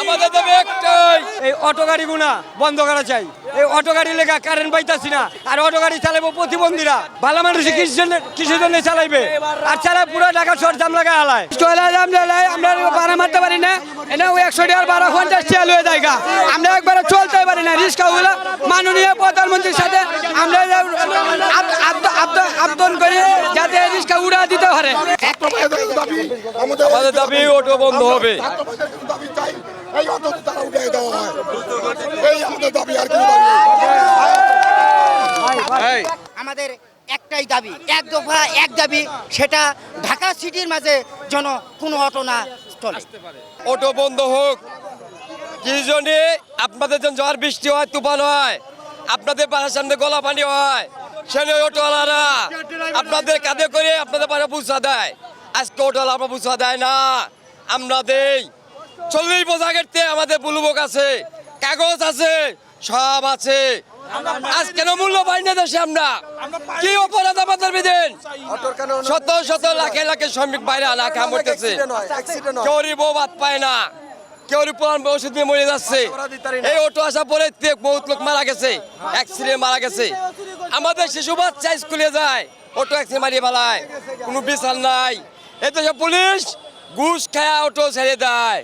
আমাদের দাবি একটাই, এই অটো গাড়িগুনা বন্ধ করা চাই। এই অটো গাড়ি লেখা কারেন্ট পাইতাছি না, আর অটো গাড়ি চালাবো প্রতিবন্ধীরা। ভালো মানুষ কিসের জন্য চালাইবে? আর চালায় পুরো ঢাকা শহর জাম লাগা হালায়। আমরা ভাড়া মারতে পারি না, এনে 100 টাকার ভাড়া 50 টাকা লয়ে জায়গা। আমরা একবারে চলতে পারি না, রিক্সা গুলা মাননীয় প্রধানমন্ত্রীর সাথে আমরা আবেদন করি যাতে রিক্সা উড়া দিতে পারে। আমাদের দাবি অটো বন্ধ হবে। আমাদের একটাই দাবি, এক দফা এক দাবি, সেটা ঢাকা সিটির মাঝে যেন কোনো অটো না চলে। অটো বন্ধ হোক। কি জন্য? আপনাদের যখন ঝড় বৃষ্টি হয়, তুফান হয়, আপনাদের বাসার সামনে গলা পানি হয়, সেখানে অটোওয়ালারা আপনাদের কাঁধে করে আপনাদের পাশে পৌঁছা দেয়। আজকে অটোওয়ালা আমরা পৌঁছা দেয় না, আমরা দেই। 40 বছর আগের থেকে আমাদের বুলুবক আছে, কাগজ আছে, সব আছে। আজ কেন মূল্য পাই না দেশে? আমরা কি অপরাধ আমাদের বিদেন? শত শত লাখে লাখে শ্রমিক বাইরে না খা মরতেছে, কেউ বউ ভাত পায় না, কেউ পুরান ওষুধ নিয়ে মরে যাচ্ছে। এই অটো আসা পরে বহুত লোক মারা গেছে, অ্যাক্সিডেন্ট মারা গেছে। আমাদের শিশু বাচ্চা স্কুলে যায়, অটো অ্যাক্সিডেন্ট মারিয়ে ফেলায়, কোনো বিচার নাই। এদেশে পুলিশ ঘুষ খায় অটো ছেড়ে দেয়,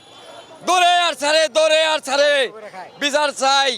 দৌড়ে আর ছাড়ে, দৌড়ে আর ছাড়ে, বিচার চাই।